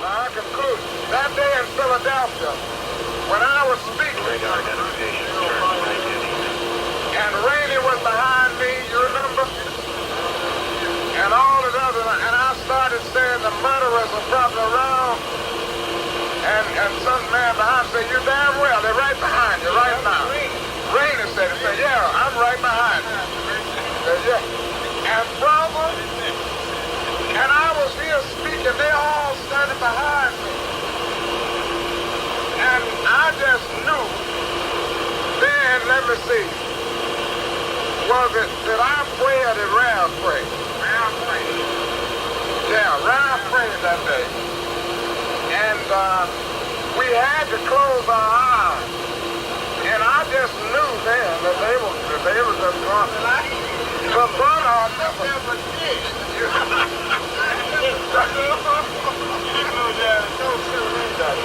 Now, I conclude. That day in Philadelphia, when I was speaking, and Rainey was behind me, you remember? And all the others, and I started saying the murderers are probably around. And some man behind said, "You're damn well, they're right behind you right now." Rainey said, "Yeah, I'm right behind you." Said, "Yeah." And brother, and I was here speaking, they all standing behind me. And I just knew, then, let me see, was it, did I pray or did Ralph pray? Ralph prayed. Yeah, Ralph prayed that day. And we had to close our eyes. And I just knew then that they were just going to burn our never did.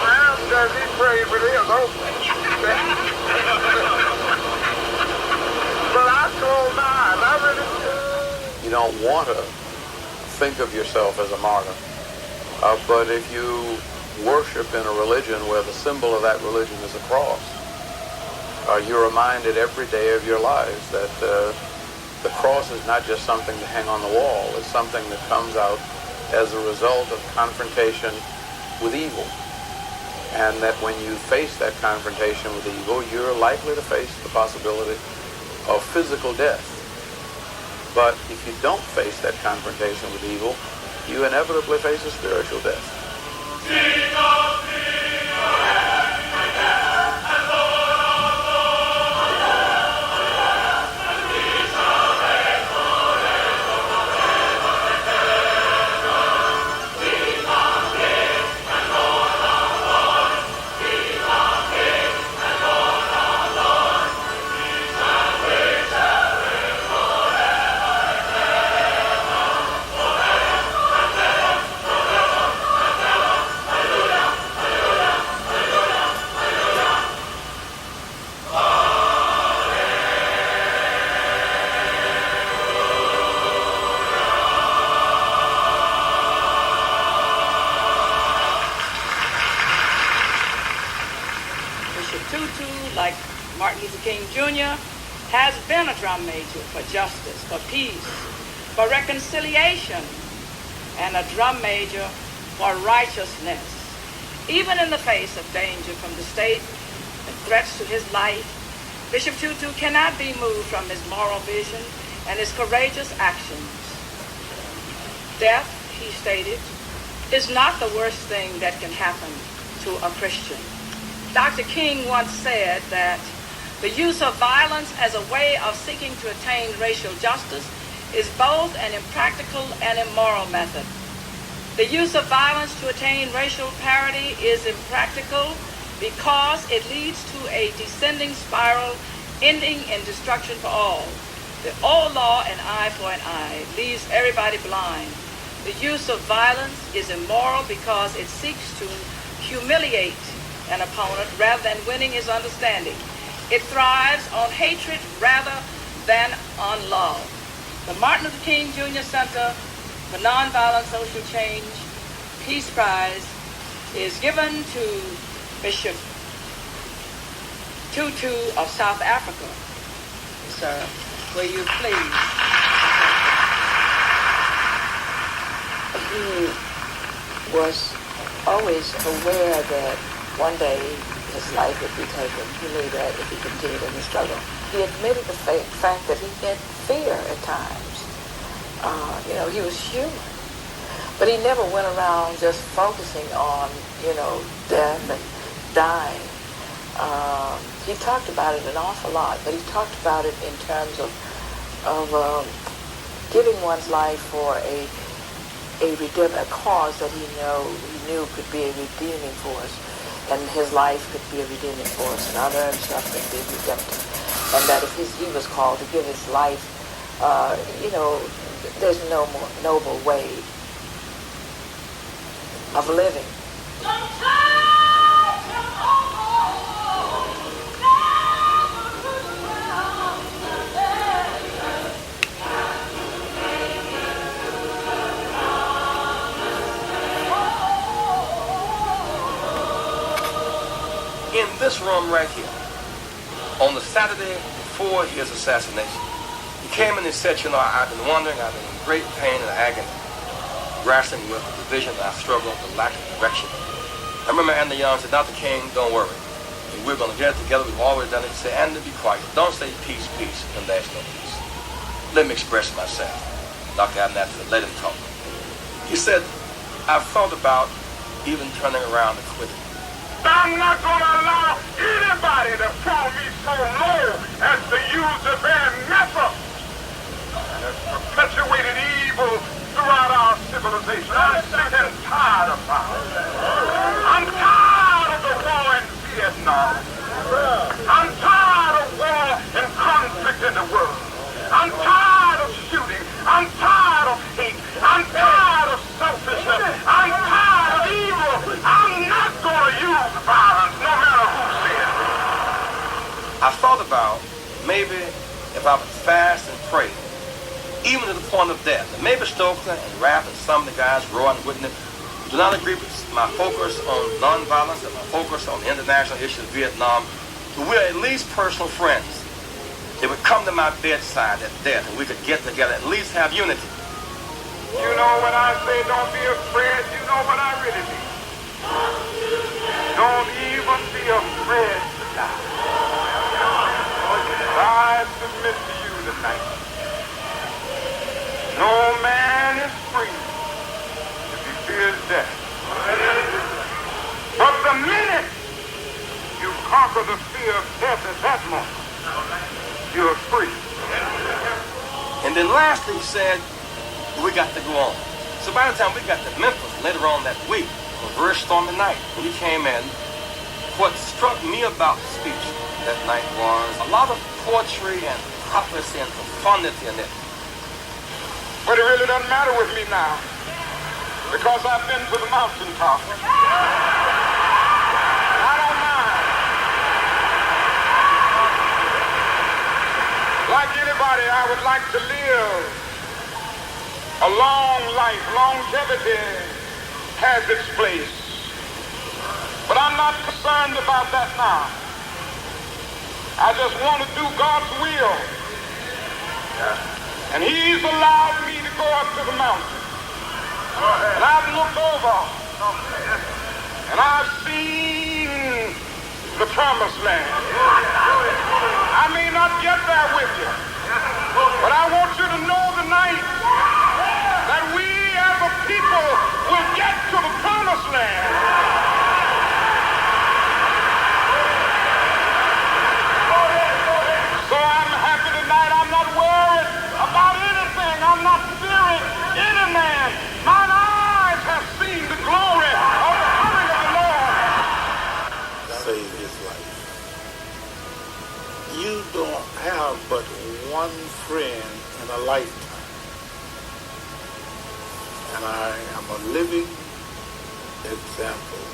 Ralph says he prayed with his open. But I closed my eyes. I really did. You don't want to think of yourself as a martyr. But if you worship in a religion where the symbol of that religion is a cross, you're reminded every day of your lives that the cross is not just something to hang on the wall. It's something that comes out as a result of confrontation with evil. And that when you face that confrontation with evil, you're likely to face the possibility of physical death. But if you don't face that confrontation with evil, you inevitably face a spiritual death. Martin Luther King Jr. has been a drum major for justice, for peace, for reconciliation, and a drum major for righteousness. Even in the face of danger from the state and threats to his life, Bishop Tutu cannot be moved from his moral vision and his courageous actions. Death, he stated, is not the worst thing that can happen to a Christian. Dr. King once said that the use of violence as a way of seeking to attain racial justice is both an impractical and immoral method. The use of violence to attain racial parity is impractical because it leads to a descending spiral ending in destruction for all. The old law, an eye for an eye, leaves everybody blind. The use of violence is immoral because it seeks to humiliate an opponent rather than winning his understanding. It thrives on hatred rather than on love. The Martin Luther King Jr. Center for Nonviolent Social Change Peace Prize is given to Bishop Tutu of South Africa. Sir, will you please? He was always aware that one day his life would be taken. He knew that if he continued in the struggle. He admitted the fact that he had fear at times. He was human. But he never went around just focusing on, death and dying. He talked about it an awful lot, but he talked about it in terms of giving one's life for a cause that he knew could be a redeeming force. And his life could be a redeeming force, and unearned suffering be redemptive. And that if he was called to give his life, there's no more noble way of living. this room right here, on the Saturday before his assassination, he came in and said, you know, I've been wondering, I've been in great pain and agony, wrestling with the division and I struggle with the lack of direction. I remember Andy Young said, Dr. King, don't worry. We're going to get it together. We've always done it. He said, Andy, be quiet. Don't say peace, peace, when there's no peace. Let me express myself. Dr. Abnett said, let him talk. He said, I've thought about even turning around and quitting. I'm not going to allow anybody to throw me so low as to use the very method that has perpetuated evil throughout our civilization. I'm sick and tired of violence. I'm tired of the war in Vietnam. I'm tired of war and conflict in the world. I'm tired of shooting. I'm tired of hate. I'm tired of selfishness. I'm tired of evil. I'm not going to use violence, no matter who says it. I thought about maybe if I would fast and pray, even to the point of death. And maybe Stokely and Rapp and some of the guys, Roy and Whitney, do not agree with my focus on nonviolence and my focus on the international issue of Vietnam. But we're at least personal friends. They would come to my bedside at death and we could get together, at least have unity. You know when I say don't be afraid, you know what I really mean. Don't even be afraid to die. I submit to you tonight. No man is free if he fears death. But the minute you conquer the fear of death at that moment, you're free. And then lastly, he said, we got to go on. So by the time we got to Memphis later on that week, a very stormy night, when he came in, what struck me about the speech that night was a lot of poetry and prophecy and profundity in it. But it really doesn't matter with me now, because I've been to the mountaintop. I don't mind. Like anybody, I would like to live a long life. Longevity has its place. But I'm not concerned about that now. I just want to do God's will. And he's allowed me to go up to the mountain. And I've looked over. And I've seen the promised land. I may not get there with you. But I want you to know tonight that we as a people will get to the promised land. So I'm happy tonight. I'm not worried about anything. I'm not fearing any man. Mine eyes have seen the glory of the coming of the Lord. Save his life. You don't have but one friend in a lifetime. And I am a living example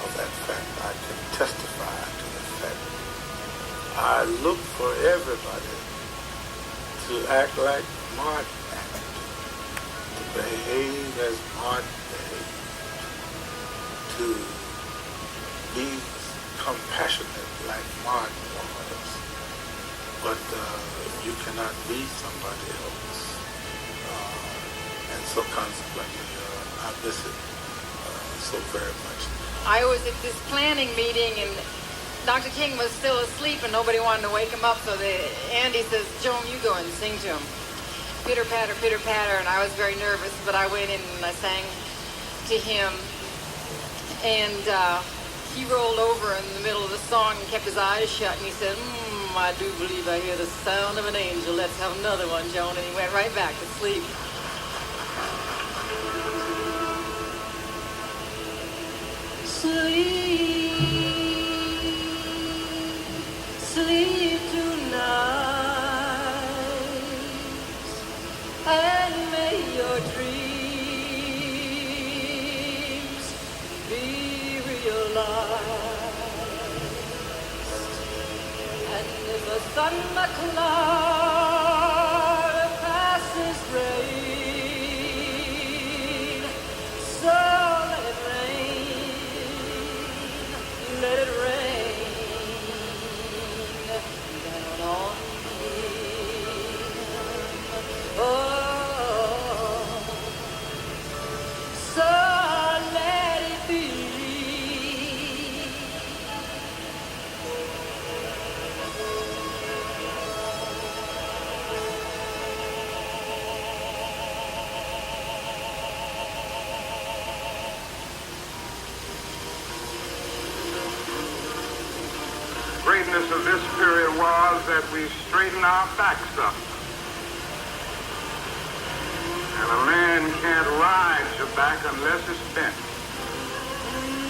of that fact. I can testify to the fact. I look for everybody to act like Martin acted, to behave as Martin behaved, to be compassionate like Martin was. But you cannot be somebody else. And so consequently, I miss it so very much. I was at this planning meeting and Dr. King was still asleep and nobody wanted to wake him up, so Andy says, Joan, you go and sing to him. Pitter patter, and I was very nervous, but I went in and I sang to him, and he rolled over in the middle of the song and kept his eyes shut, and he said, I do believe I hear the sound of an angel. Let's have another one, Joan, and he went right back to sleep. Sleep tonight, and may your dreams be realized. And if a thundercloud passes rain, so let it rain, let it rain. greatness of this period was that we straighten our backs up. And a man can't ride your back unless it's bent.